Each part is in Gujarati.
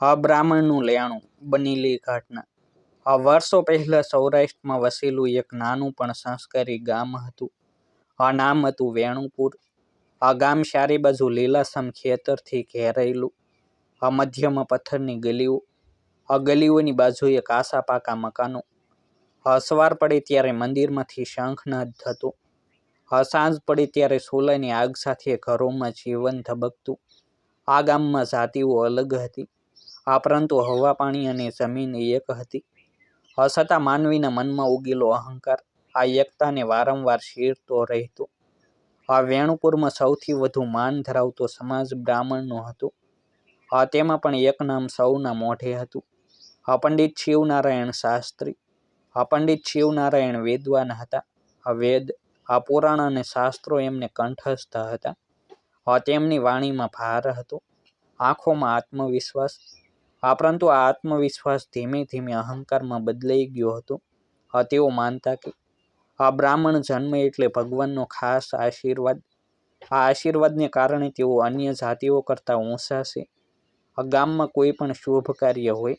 બ્રાહ્મણનું લેણું બનેલી ઘટના। વર્ષો પહેલા સૌરાષ્ટ્રમાં વસેલું એક નાનું પણ સંસ્કારી ગામ હતું। નામ હતું વેણુપુર। આ ગામ ચારે બાજુ લીલાછમ ખેતરથી ઘેરાયેલું। મધ્યમાં પથ્થરની ગલીઓ। ગલીઓની બાજુએ કાચા પાકા મકાનો। સવાર પડે ત્યારે મંદિરમાંથી શંખનાદ થતો। સાંજ પડે ત્યારે સોલાની આગ સાથે ઘરોમાં જીવન ધબકતું। આ ગામમાં જાતિઓ અલગ હતી, પરંતુ હવા પાણી અને જમીન એક હતી। છતાં માનવીના મનમાં ઉગેલો અહંકાર આ એકતાને વારંવાર ચીરતો રહેતો। વેણુપુરમાં સૌથી વધુ માન ધરાવતો સમાજ બ્રાહ્મણનો હતો। તેમાં પણ એક નામ સૌના મોઢે હતું, પંડિત શિવનારાયણ શાસ્ત્રી। પંડિત શિવનારાયણ વેદવાન હતા। વેદ, પુરાણ અને શાસ્ત્રો એમને કંઠસ્થ હતા। તેમની વાણીમાં ભાર હતો, આંખોમાં આત્મવિશ્વાસ। પરંતુ આ આત્મવિશ્વાસ ધીમે ધીમે અહંકારમાં બદલાઈ ગયો હતો। તેઓ માનતા કે બ્રાહ્મણ જન્મ એટલે ભગવાનનો ખાસ આશીર્વાદ। આ આશીર્વાદને કારણે તેઓ અન્ય જાતિઓ કરતાં ઊંચા છે। ગામમાં કોઈ પણ શુભ કાર્ય હોય,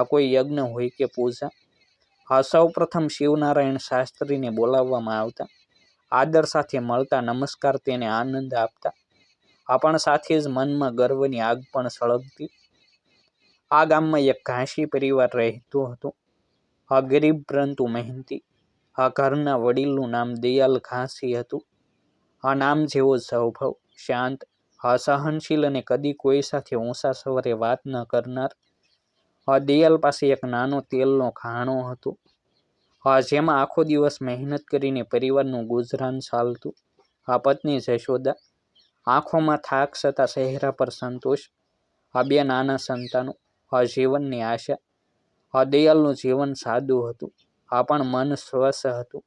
કોઈ યજ્ઞ હોય કે પૂજા, સૌ પ્રથમ શિવનારાયણ શાસ્ત્રીને બોલાવવામાં આવતા। આદર સાથે મળતા નમસ્કાર તેને આનંદ આપતા। પણ સાથે જ મનમાં ગર્વની આગ પણ સળગતી। આ ગામમાં એક ઘાસી પરિવાર રહેતો હતો। ગરીબ પરંતુ મહેનતી। ઘરના વડીલનું નામ દયાલ ઘાસી હતું। નામ જેવો સ્વભાવ, શાંત, સહનશીલ અને કદી કોઈ સાથે ઊંચા સ્વરે વાત ન કરનાર। દયાલ પાસે એક નાનો તેલનો ઘાણો હતો, જેમાં આખો દિવસ મહેનત કરીને પરિવારનું ગુજરાન ચાલતું। પત્ની જશોદા, આંખોમાં થાક છતાં ચહેરા પર સંતોષ। બે નાના સંતાનો, જીવનની આશા। દયાલનું જીવન સાદું હતું, પણ મન સ્વચ્છ હતું।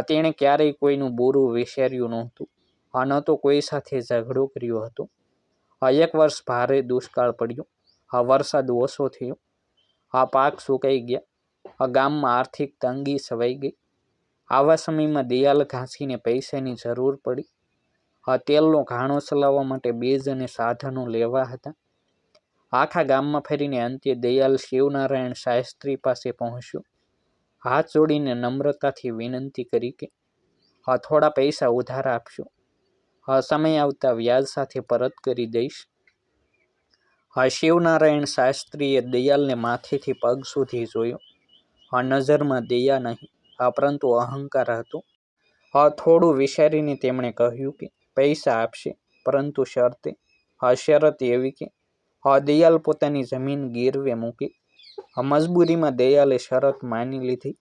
તેણે ક્યારેય કોઈનું બુરું વિચાર્યું નહોતું, ન તો કોઈ સાથે ઝઘડો કર્યો હતો। એક વર્ષ ભારે દુષ્કાળ પડ્યો। વરસાદ ઓછો થયો। પાક સુકાઈ ગયા। ગામમાં આર્થિક તંગી છવાઈ ગઈ। આવા સમયમાં દયાલ ઘાસીને પૈસાની જરૂર પડી। તેલનો ઘાણો ચલાવવા માટે બીજ અને સાધનો લેવા હતા। આખા ગામમાં ફરીને અંતે દયાલ શિવનારાયણ શાસ્ત્રી પાસે પહોંચ્યો। હાથ જોડીને નમ્રતાથી વિનંતી કરી કે થોડા પૈસા ઉધાર આપશો, સમય આવતા વ્યાજ સાથે પરત કરી દઈશ। શિવનારાયણ શાસ્ત્રીએ દયાલને માથેથી પગ સુધી જોયો। નજરમાં દયા નહીં, પરંતુ અહંકાર હતો। થોડું વિચારીને તેમણે કહ્યું કે પૈસા આપશે, પરંતુ શરતે। શરત એવી કે દયાલ પોતાની જમીન ગીરવે મૂકે। મજબૂરીમાં દયાલે શરત માની લીધી।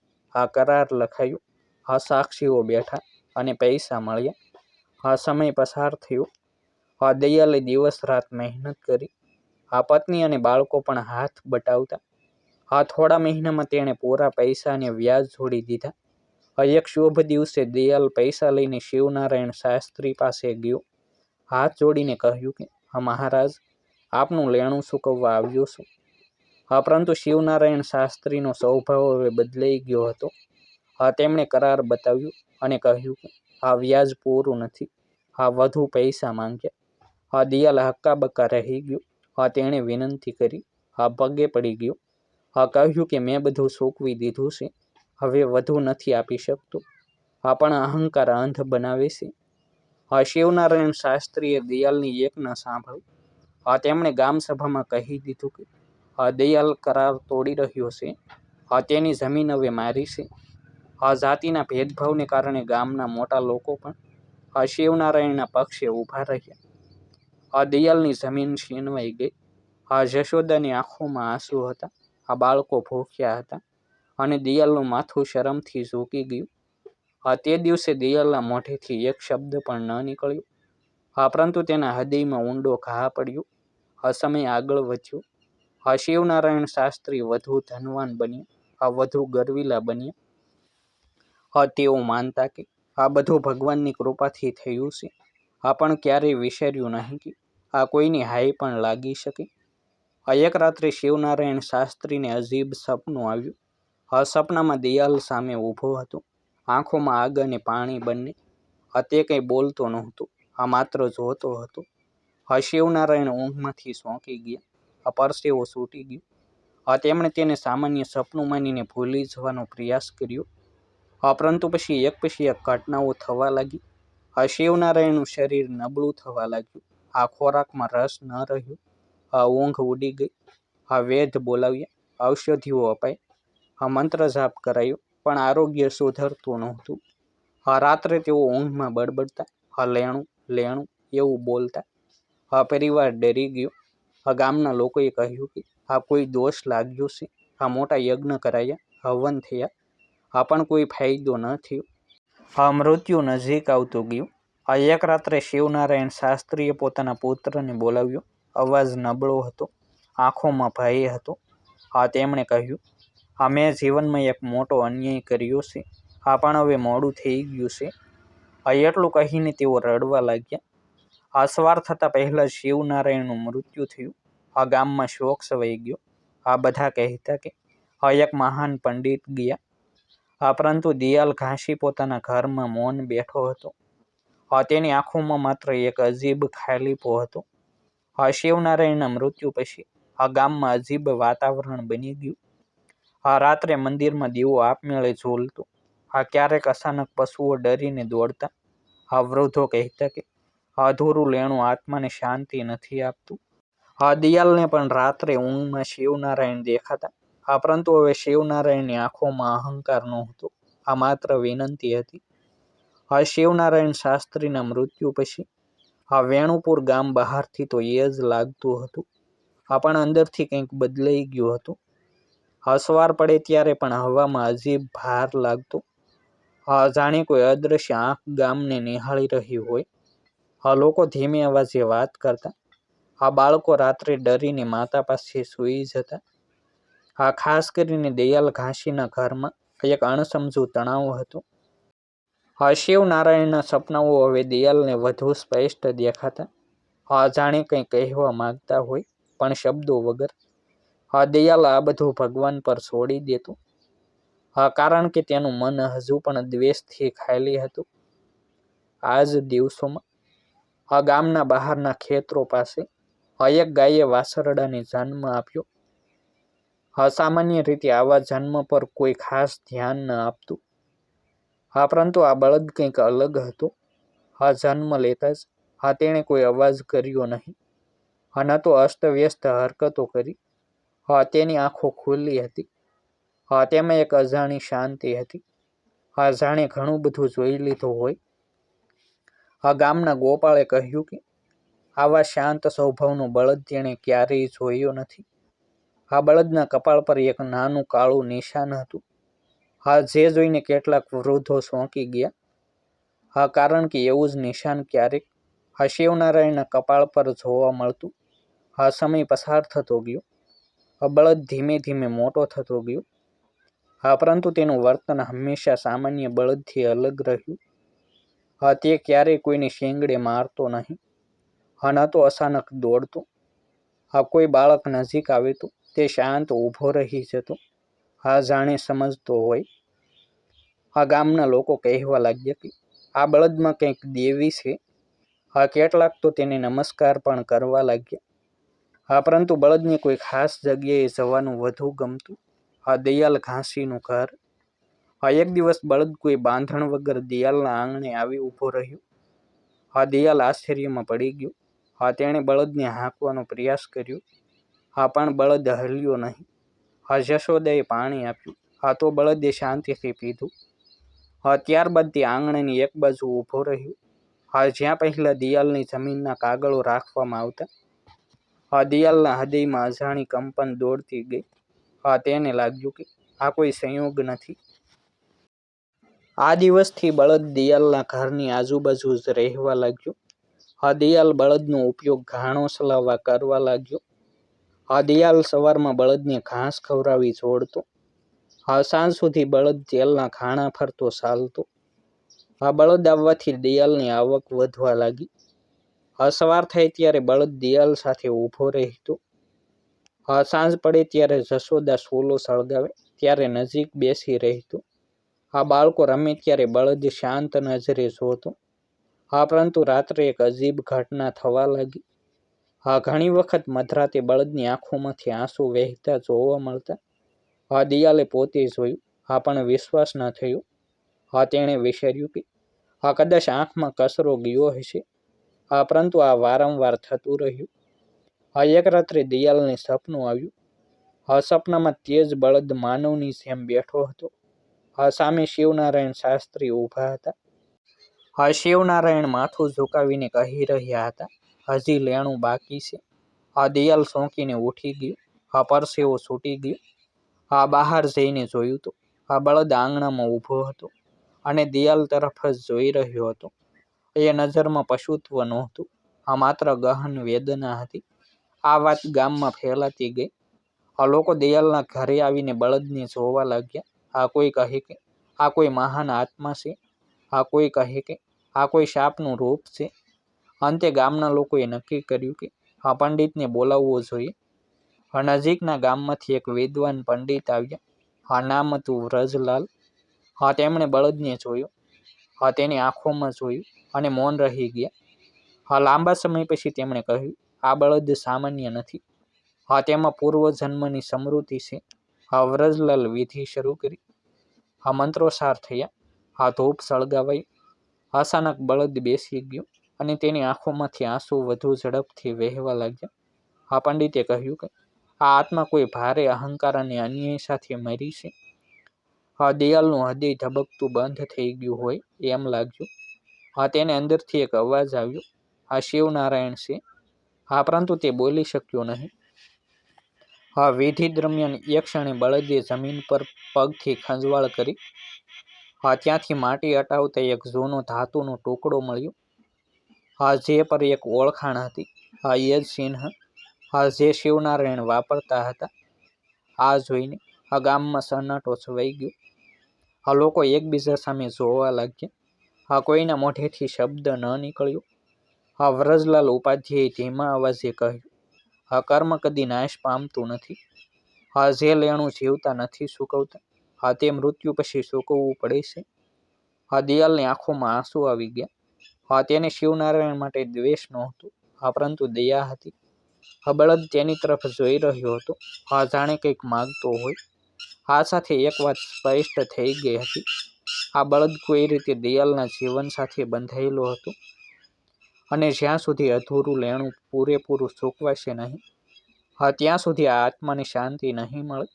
કરાર લખાયો। સાક્ષીઓ બેઠા અને પૈસા મળ્યા। સમય પસાર થયો। દયાલે દિવસ રાત મહેનત કરી। પત્ની અને બાળકો પણ હાથ બટાવતા। થોડા મહિનામાં તેણે પૂરા પૈસા અને વ્યાજ જોડી દીધા। એક શુભ દિવસે દયાલ પૈસા લઈને શિવનારાયણ શાસ્ત્રી પાસે ગયો। હાથ જોડીને કહ્યું કે મહારાજ, આપનું લેણું ચૂકવવા આવ્યો છું। પરંતુ શિવનારાયણ શાસ્ત્રીનો સ્વભાવ હવે બદલાઈ ગયો હતો। તેમણે કરાર બતાવ્યો અને કહ્યું કે વ્યાજ પૂરું નથી। વધુ પૈસા માંગ્યા। દયાલ હક્કાબક્કા રહી ગયો। તેણે વિનંતી કરી, પગે પડી ગયો। કહ્યું કે મેં બધું ચૂકવી દીધું છે, હવે વધુ નથી આપી શકતો। પણ અહંકાર અંધ બનાવે છે। શિવનારાયણ શાસ્ત્રીએ દયાલની એક ન સાંભળી। તેમણે ગામ સભામાં કહી દીધું કે દયાલ કરાર તોડી રહ્યો છે। તેની જમીન હવે મારી છે। જાતિના ભેદભાવને કારણે ગામના મોટા લોકો પણ શિવનારાયણના પક્ષે ઊભા રહ્યા। દયાલની જમીન છીનવાઈ ગઈ। જશોદાની આંખોમાં આંસુ હતા। બાળકો ભૂખ્યા હતા અને દયાલનું માથું શરમથી ઝૂકી ગયું। તે દિવસે દયાલના મોઢેથી એક શબ્દ પણ ન નીકળ્યો, પરંતુ તેના હૃદયમાં ઊંડો ઘા પડ્યો। સમય આગળ વધ્યો। શિવનારાયણ શાસ્ત્રી વધુ ધનવાન બન્યા, વધુ ગર્વિલા બન્યા। તેઓ માનતા કે આ બધું ભગવાનની કૃપાથી થયું છે। પણ ક્યારેય વિચાર્યું નહીં કે કોઈની હાય પણ લાગી શકે। એક રાત્રે શિવનારાયણ શાસ્ત્રીને અજીબ સપનું આવ્યું। સપનામાં દયાલ સામે ઊભો હતો, આંખોમાં આગ અને પાણી બંને। તે કંઈ બોલતો નહોતો, માત્ર જોતો હતો। શિવનારાયણ ઊંઘમાંથી ચોંકી ગયા। આ પરસેવો છૂટી ગયો। તેમણે તેને સામાન્ય સપનું માનીને ભૂલી જવાનો પ્રયાસ કર્યો। પરંતુ પછી એક ઘટનાઓ થવા લાગી। શિવનારાયણનું શરીર નબળું થવા લાગ્યું। ખોરાકમાં રસ ન રહ્યો। ઊંઘ ઉડી ગઈ। વેદ બોલાવ્યા, ઔષધિઓ અપાઈ, મંત્ર જાપ કરાયો, પણ આરોગ્ય સુધરતું નહોતું। રાત્રે તેઓ ઊંઘમાં બડબડતા, લેણું લેણું એવું બોલતા। પરિવાર ડરી ગયો। ગામના લોકોએ કહ્યું કે કોઈ દોષ લાગ્યો છે। મોટા યજ્ઞ કરાયા, હવન થયા, પણ કોઈ ફાયદો ન થયો। મૃત્યુ નજીક આવતું ગયું। એક રાત્રે શિવનારાયણ શાસ્ત્રીએ પોતાના પુત્રને બોલાવ્યો। અવાજ નબળો હતો, આંખોમાં ભય હતો। તેમણે કહ્યું, મેં જીવનમાં એક મોટો અન્યાય કર્યો છે, પણ હવે મોડું થઈ ગયું છે। એટલું કહીને તેઓ રડવા લાગ્યા। સવાર થતાં પહેલા જ શિવનારાયણનું મૃત્યુ થયું। ગામમાં શોક છવાઈ ગયો। બધા કહેતા કે એક મહાન પંડિત ગયા। પરંતુ દિયાલ ઘાસી પોતાના ઘરમાં મૌન બેઠો હતો। તેની આંખોમાં માત્ર એક અજીબ ખાલીપો હતો। શિવનારાયણના મૃત્યુ પછી ગામમાં અજીબ વાતાવરણ બની ગયું। રાત્રે મંદિરમાં દીવો આપમેળે ઝૂલતો। ક્યારેક અચાનક પશુઓ ડરીને દોડતા। વૃદ્ધો કહેતા કે અધૂરું લેણું આત્માને શાંતિ નથી આપતું। દિયાલને પણ રાત્રે ઊંઘમાં શિવનારાયણ દેખાતા। પરંતુ હવે શિવનારાયણની આંખોમાં અહંકાર નહોતો, માત્ર વિનંતી હતી। શિવનારાયણ શાસ્ત્રીના મૃત્યુ પછી વેણુપુર ગામ બહારથી તો એ જ લાગતું હતું, પણ અંદરથી કંઈક બદલાઈ ગયું હતું। સવાર પડે ત્યારે પણ હવામાં અજીબ ભાર લાગતો। જાણે કોઈ અદ્રશ્ય આંખ ગામને નિહાળી રહી હોય। લોકો ધીમે અવાજે વાત કરતા। બાળકો રાત્રે ડરીને માતા પાસે સૂઈ જતા। ખાસ કરીને દયાલ ઘાસીના ઘરમાં એક અણસમજુ તણાવ હતો। શિવનારાયણના સપનાઓ હવે દયાલને વધુ સ્પષ્ટ દેખાતા। જાણે કંઈ કહેવા માંગતા હોય, પણ શબ્દો વગર। દયાલ આ બધું ભગવાન પર છોડી દેતો, કારણ કે તેનું મન હજુ પણ દ્વેષથી ખાલી હતું। આ જ દિવસોમાં ગામના બહારના ખેતરો પાસે એક ગાયે વાછરડાને જન્મ આપ્યો। સામાન્ય રીતે આવા જન્મ પર કોઈ ખાસ ધ્યાન ન આપતું। પરંતુ આ બળદ કંઈક અલગ હતો। જન્મ લેતા જ તેણે કોઈ અવાજ કર્યો નહીં, ન તો અસ્તવ્યસ્ત હરકતો કરી। તેની આંખો ખુલ્લી હતી। તેમાં એક અજાણી શાંતિ હતી। જાણે ઘણું બધું જોઈ લીધું હોય। ગામના ગોપાળે કહ્યું કે આવા શાંત સ્વભાવનો બળદ તેણે ક્યારેય જોયો નથી। બળદના કપાળ પર એક નાનું કાળું નિશાન હતું, જે જોઈને કેટલાક વૃદ્ધો ચોંકી ગયા। કારણ કે એવું જ નિશાન ક્યારેક શિવનારાયણના કપાળ પર જોવા મળતું। સમય પસાર થતો ગયો। બળદ ધીમે ધીમે મોટો થતો ગયો। પરંતુ તેનું વર્તન હંમેશા સામાન્ય બળદથી અલગ રહ્યું। તે ક્યારેય કોઈને શીંગડે મારતો નહીં, ન તો અચાનક દોડતો। કોઈ બાળક નજીક આવે તો તે શાંત ઊભો રહી જતો, જાણે સમજતો હોય। ગામના લોકો કહેવા લાગ્યા કે આ બળદમાં કંઈક દેવી છે। કેટલાક તો તેને નમસ્કાર પણ કરવા લાગ્યા। પરંતુ બળદને કોઈ ખાસ જગ્યાએ જવાનું વધુ ગમતું। દયાલ ઘાસીનું ઘર। એક દિવસ બળદ કોઈ બાંધણ વગર દયાલના આંગણે આવી ઊભો રહ્યો। દયાલ આશ્ચર્યમાં પડી ગયો। તેણે બળદને હાંકવાનો પ્રયાસ કર્યો, પણ બળદ હલ્યો નહીં। જશોદાએ પાણી આપ્યું, તો બળદે શાંતિથી પીધું। ત્યારબાદ તે આંગણાની એક બાજુ ઊભો રહ્યો, જ્યાં પહેલા દિયાલની જમીનના કાગળો રાખવામાં આવતા। દિયાલના હૃદયમાં અજાણી કંપન દોડતી ગઈ। તેને લાગ્યું કે આ કોઈ સંયોગ નથી। આ દિવસથી બળદ દિયાલના ઘરની આજુબાજુ જ રહેવા લાગ્યો। દિયાલ બળદનો ઉપયોગ ઘાણો ચલાવવા કરવા લાગ્યો। દિયાલ સવારમાં બળદને ઘાસ ખવડાવી છોડતો। સાંજ સુધી બળદ તેલના ઘાણા ફરતો ચાલતો। બળદ આવવાથી દિયાલની આવક વધવા લાગી। સવાર થાય ત્યારે બળદ દિયાલ સાથે ઊભો રહેતો। સાંજ પડે ત્યારે જશોદા ચૂલો સળગાવે ત્યારે નજીક બેસી રહેતો। બાળકો રમે ત્યારે બળદ શાંત નજરે જોતો। પરંતુ રાત્રે એક અજીબ ઘટના થવા લાગી। હા, ઘણી વખત મધરાતે બળદની આંખોમાંથી આંસુ વહેતા જોવા મળતા. હા, દિયાલે પોતે જોયું. હા, પણ વિશ્વાસ ન થયો. હા, તેણે વિચાર્યું કે હા, કદાચ આંખમાં કચરો ગયો હશે. હા, પરંતુ આ વારંવાર થતું રહ્યું. હા, એક રાત્રે દિયાલને સપનું આવ્યું. હા, સપનામાં તેજ બળદ માનવની જેમ બેઠો હતો. હા, સામે શિવનારાયણ શાસ્ત્રી ઊભા હતા. હા, શિવનારાયણ માથું ઝુકાવીને કહી રહ્યા હતા, હજી લેણું બાકી છે. હા, દિયાલ ચોંકીને ઉઠી ગયો. હા, પરસેવો છૂટી ગયો. હા, બહાર જઈને જોયું તો આ બળદ આંગણામાં ઊભો હતો અને દિયાલ તરફ જ જોઈ રહ્યો હતો. એ નજરમાં પશુત્વ નહોતું. આ માત્ર ગહન વેદના હતી. આ વાત ગામમાં ફેલાતી ગઈ. આ લોકો દિયાલના ઘરે આવીને બળદને જોવા લાગ્યા. આ કોઈ કહે કે આ કોઈ મહાન આત્મા છે. આ કોઈ કહે કે આ કોઈ શાપનું રૂપ છે. અંતે ગામના લોકોએ નક્કી કર્યું કે આ પંડિતને બોલાવવો જોઈએ. નજીકના ગામમાંથી એક વિદ્વાન પંડિત આવ્યા. હા, નામ હતું વ્રજલાલ. હા, તેમણે બળદને જોયો. હા, તેની આંખોમાં જોયું અને મૌન રહી ગયા. હા, લાંબા સમય પછી તેમણે કહ્યું, આ બળદ સામાન્ય નથી. હા, તેમાં પૂર્વજન્મની સમૃદ્ધિ છે. હા, વ્રજલાલ વિધિ શરૂ કરી. હા, મંત્રોચ્ચાર થયા. હા, ધૂપ સળગાવાઈ. અચાનક બળદ બેસી ગયો અને તેની આંખોમાંથી આંસુ વધુ ઝડપથી વહેવા લાગ્યા. હા, પંડિતે કહ્યું કે આ આત્મા કોઈ ભારે અહંકાર અને અન્યાય સાથે મરી છે. હા, દિયાલનું હૃદય ધબકતું બંધ થઈ ગયું હોય એમ લાગ્યું. હા, તેને અંદરથી એક અવાજ આવ્યો, આ શિવનારાયણ છે. હા, પરંતુ તે બોલી શક્યો નહીં. હા, વિધિ દરમિયાન એક ક્ષણે બળદે જમીન પર પગથી ખંજવાળ કરી. હા, ત્યાંથી માટી હટાવતા એક જૂનો ધાતુનો ટુકડો મળ્યો. હા, જે પર એક ઓળખાણ હતી. હા, એ જ ચિહ્ન. હા, જે શિવનારાયણ વાપરતા હતા. આ જોઈને આ ગામમાં સન્નાટો છવાઈ ગયો. આ લોકો એકબીજા સામે જોવા લાગ્યા. હા, કોઈના મોઢેથી શબ્દ ન નીકળ્યો. હા, વ્રજલાલ ઉપાધ્યાયે ધીમા અવાજે કહ્યું, હા, કર્મ કદી નાશ પામતું નથી. હા, જે લેણું જીવતા નથી ચૂકવતા, હા, તે મૃત્યુ પછી ચૂકવવું પડે છે. હા, દિયાલની આંખોમાં આંસુ આવી ગયા. હા, તેને શિવનારાયણ માટે દ્વેષ નહોતો. હા, પરંતુ દયા હતી. હા, બળદ તેની તરફ જોઈ રહ્યો હતો. હા, જાણે કંઈક માગતો હોય. આ સાથે એક વાત સ્પષ્ટ થઈ ગઈ હતી. આ બળદ કોઈ રીતે દિયાલના જીવન સાથે બંધાયેલો હતો અને જ્યાં સુધી અધૂરું લેણું પૂરેપૂરું ચૂકવાશે નહીં, હા, ત્યાં સુધી આ આત્માને શાંતિ નહીં મળે.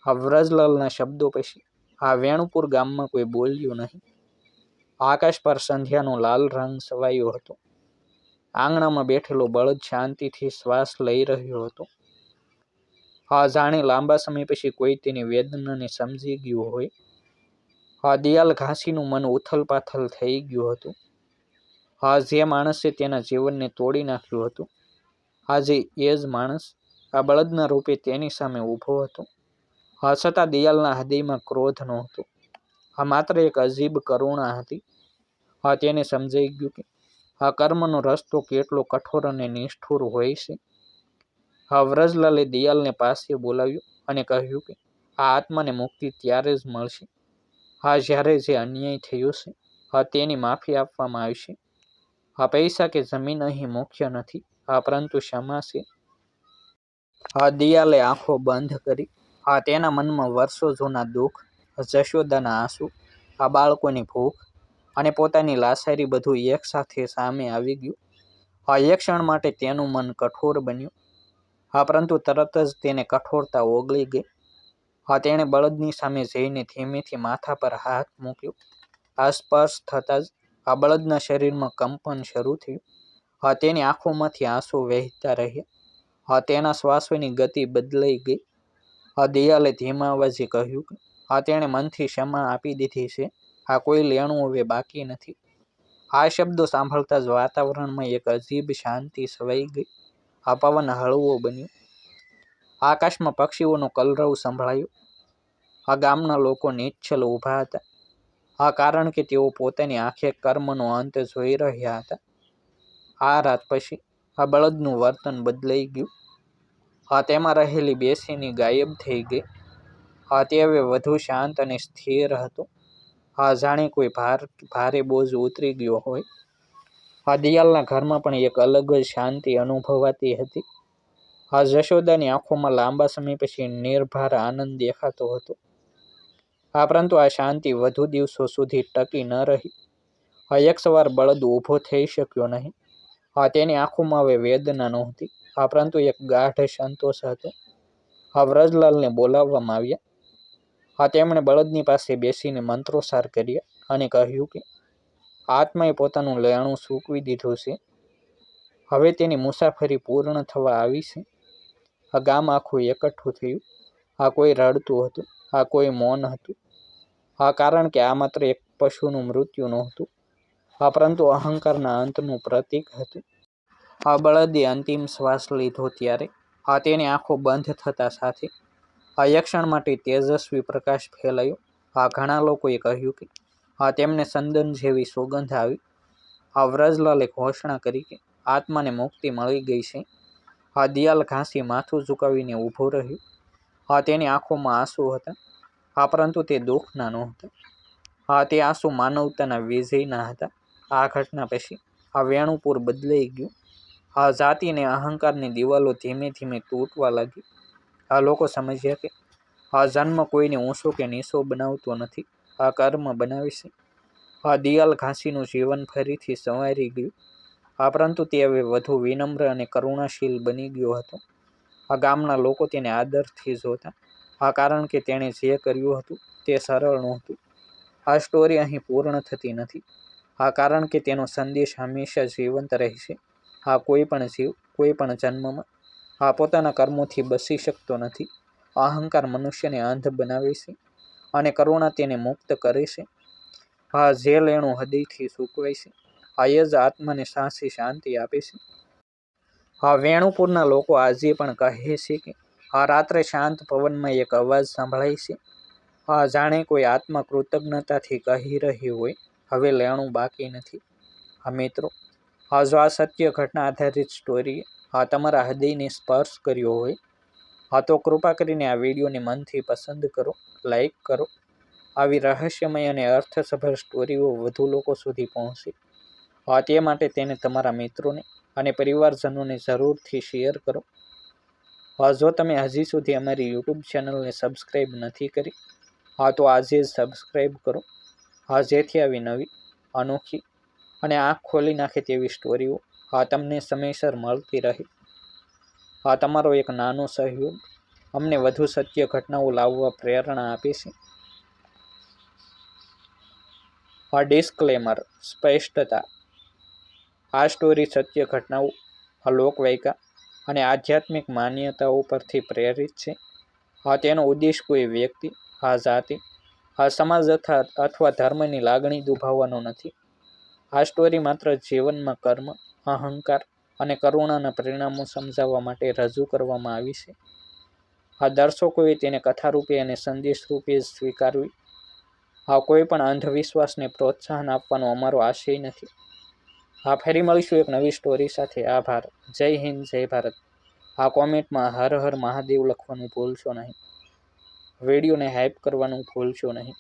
હા, વ્રજલાલના શબ્દો પછી આ વેણુપુર ગામમાં કોઈ બોલ્યું નહીં. આકાશ પર સંધ્યાનો લાલ રંગ છવાયો હતો. આંગણામાં બેઠેલો બળદ શાંતિથી શ્વાસ લઈ રહ્યો હતો. હા, જાણે લાંબા સમય પછી કોઈ તેની વેદનાને સમજી ગયું હોય. હા, દિયાલ ઘાસીનું મન ઉથલ પાથલ થઈ ગયું હતું. હા, જે માણસે તેના જીવનને તોડી નાખ્યું હતું, આજે એ જ માણસ આ બળદના રૂપે તેની સામે ઊભો હતો. હા, છતાં દિયાલના હૃદયમાં ક્રોધ નહોતો. હા, માત્ર એક અજીબ કરુણા હતી. હા, તેને સમજાઈ ગયું કે આ કર્મનો રસ્તો કેટલો કઠોર અને નિષ્ઠુર હોય છે. હા, વ્રજલાલે દિયાલને પાસે બોલાવ્યો અને કહ્યું કે આ આત્માને મુક્તિ ત્યારે જ મળશે, હા, જ્યારે જે અન્યાય થયો છે, હા, તેની માફી આપવામાં આવશે. હા, પૈસા કે જમીન અહીં મુખ્ય નથી. હા, પરંતુ ક્ષમા છે. હા, દિયાલે આંખો બંધ કરી. હા, તેના મનમાં વર્ષો જૂના દુઃખ, જશોદાના આંસુ, આ બાળકોની ભૂખ અને પોતાની લાચારી બધું એક સાથે સામે આવી ગયું. હા, એક ક્ષણ માટે તેનું મન કઠોર બન્યું. હા, પરંતુ તરત જ તેને કઠોરતા ઓગળી ગઈ. હા, તેણે બળદની સામે જઈને ધીમેથી માથા પર હાથ મૂક્યો. આ સ્પર્શ થતાં જ આ બળદના શરીરમાં કંપન શરૂ થયું. હા, તેની આંખોમાંથી આંસુ વહેતા રહ્યા. હા, તેના શ્વાસોની ગતિ બદલાઈ ગઈ. હા, દિયાલે ધીમા અવાજે કહ્યું કે હા, તેણે મનથી ક્ષમા આપી દીધી છે. હા, કોઈ લેણું હવે બાકી નથી. આ શબ્દો સાંભળતા જ વાતાવરણમાં એક અજીબ શાંતિ છવાઈ ગઈ. આ પવન હળવો બન્યો. આકાશમાં પક્ષીઓનો કલરવ સંભળાયો. આ ગામના લોકો નિશ્ચલ ઊભા હતા. હા, કારણ કે તેઓ પોતાની આંખે કર્મનો અંત જોઈ રહ્યા હતા. આ રાત પછી આ બળદનું વર્તન બદલાઈ ગયું. હા, તેમાં રહેલી બેચેની ગાયબ થઈ ગઈ. હા, તે હવે વધુ શાંત અને સ્થિર હતો. હા, જાણે કોઈ ભારે બોજ ઉતરી ગયો હોય. આ દિયાલના ઘરમાં પણ એક અલગ જ શાંતિ અનુભવાતી હતી. આ જશોદાની આંખોમાં લાંબા સમય પછી નિર્ભાર આનંદ દેખાતો હતો. પરંતુ આ શાંતિ વધુ દિવસો સુધી ટકી ન રહી. એક સવાર બળદ ઊભો થઈ શક્યો નહીં. તેની આંખોમાં હવે વેદના નહોતી, પરંતુ એક ગાઢ સંતોષ હતો. વ્રજલાલને બોલાવવામાં આવ્યા. તેમણે બળદની પાસે બેસીને મંત્રોચ્ચાર કર્યા અને કહ્યું કે આત્માએ પોતાનું લેણું સૂકવી દીધું છે. હવે તેની મુસાફરી પૂર્ણ થવા આવી છે. ગામ આખું એકઠું થયું. કોઈ રડતું હતું, કોઈ મૌન હતું. કારણ કે આ માત્ર એક પશુનું મૃત્યુ નહોતું, પરંતુ અહંકારના અંતનું પ્રતીક હતું. બળદે અંતિમ શ્વાસ લીધો ત્યારે તેની આંખો બંધ થતા સાથે એક ક્ષણ માટે તેજસ્વી પ્રકાશ ફેલાયો. ઘણા લોકોએ કહ્યું કે તેમને ચંદન જેવી સુગંધ આવી. વ્રજલાલે ઘોષણા કરી કે આત્માને મુક્તિ મળી ગઈ છે. દિયાલ ઘાસી માથું ઝુકાવીને ઊભો રહ્યો. તેની આંખોમાં આંસુ હતા, પરંતુ તે દુઃખના નહોતા. તે આંસુ માનવતાના વિજયના હતા. આ ઘટના પછી વેણુપુર બદલાઈ ગયું. જાતિ અને અહંકારની દિવાલો ધીમે ધીમે તૂટવા લાગી. લોકો સમજ્યા કે જન્મ કોઈને ઊંચો કે નીચો બનાવતો નથી, કર્મ બનાવે છે. દિયાલ ઘાસીનું જીવન ફરીથી સંવારી ગયું. પરંતુ તે હવે વધુ વિનમ્ર અને કરુણાશીલ બની ગયો હતો. ગામના લોકો તેને આદરથી જોતા, કારણ કે તેણે જે કર્યું હતું તે સરળ નહોતું. આ સ્ટોરી અહીં પૂર્ણ થતી નથી, કારણ કે તેનો સંદેશ હંમેશા જીવંત રહેશે. કોઈ પણ જીવ કોઈ પણ જન્મમાં પોતાના કર્મોથી બચી શકતો નથી. અહંકાર મનુષ્યને અંધ બનાવે છે અને કરુણા તેને મુક્ત કરે છે. જે લેણું હૃદયથી સૂકવાય છે, એ જ આત્માને સાચી શાંતિ આપે છે. વેણુપુરના લોકો આજે પણ કહે છે કે રાત્રે શાંત પવનમાં એક અવાજ સંભળાય છે, જાણે કોઈ આત્મા કૃતજ્ઞતાથી કહી રહી હોય, હવે લેણું બાકી નથી. મિત્રો, જો આ સત્ય ઘટના આધારિત સ્ટોરી તમારા હૃદયને સ્પર્શ કર્યો હોય, તો કૃપા કરીને આ વિડીયોને મનથી પસંદ કરો, લાઈક કરો. આવી રહસ્યમય અને અર્થસભર સ્ટોરીઓ વધુ લોકો સુધી પહોંચે તે માટે તેને તમારા મિત્રોને અને પરિવારજનોને જરૂરથી શેર કરો. જો તમે હજી સુધી અમારી યુટ્યુબ ચેનલને સબસ્ક્રાઈબ નથી કરી, તો આજે જ સબસ્ક્રાઈબ કરો, જેથી આવી નવી, અનોખી અને આંખ ખોલી નાખે તેવી સ્ટોરીઓ તમને સમયસર મળતી રહે. તમારો એક નાનો સહયોગ અમને વધુ સત્ય ઘટનાઓ લાવવા પ્રેરણા આપે છે. ડિસ્ક્લેમર: સ્પષ્ટતા. આ સ્ટોરી સત્ય ઘટનાઓ, લોકવાયકા અને આધ્યાત્મિક માન્યતાઓ પરથી પ્રેરિત છે. તેનો ઉદ્દેશ કોઈ વ્યક્તિ, જાતિ, સમાજ અથવા ધર્મની લાગણી દુભાવવાનો નથી. આ સ્ટોરી માત્ર જીવનમાં કર્મ, અહંકાર અને કરુણાના પરિણામો સમજાવવા માટે રજૂ કરવામાં આવી છે. દર્શકોએ તેને કથા રૂપે અને સંદેશ રૂપે જ સ્વીકારવી. કોઈ પણ અંધવિશ્વાસને પ્રોત્સાહન આપવાનો અમારો આશય નથી. ફરી મળીશું એક નવી સ્ટોરી સાથે. આભાર. જય હિન્દ, જય ભારત. કોમેન્ટમાં હર હર મહાદેવ લખવાનું ભૂલશો નહીં. વિડીયોને હાઈપ કરવાનું ભૂલશો નહીં.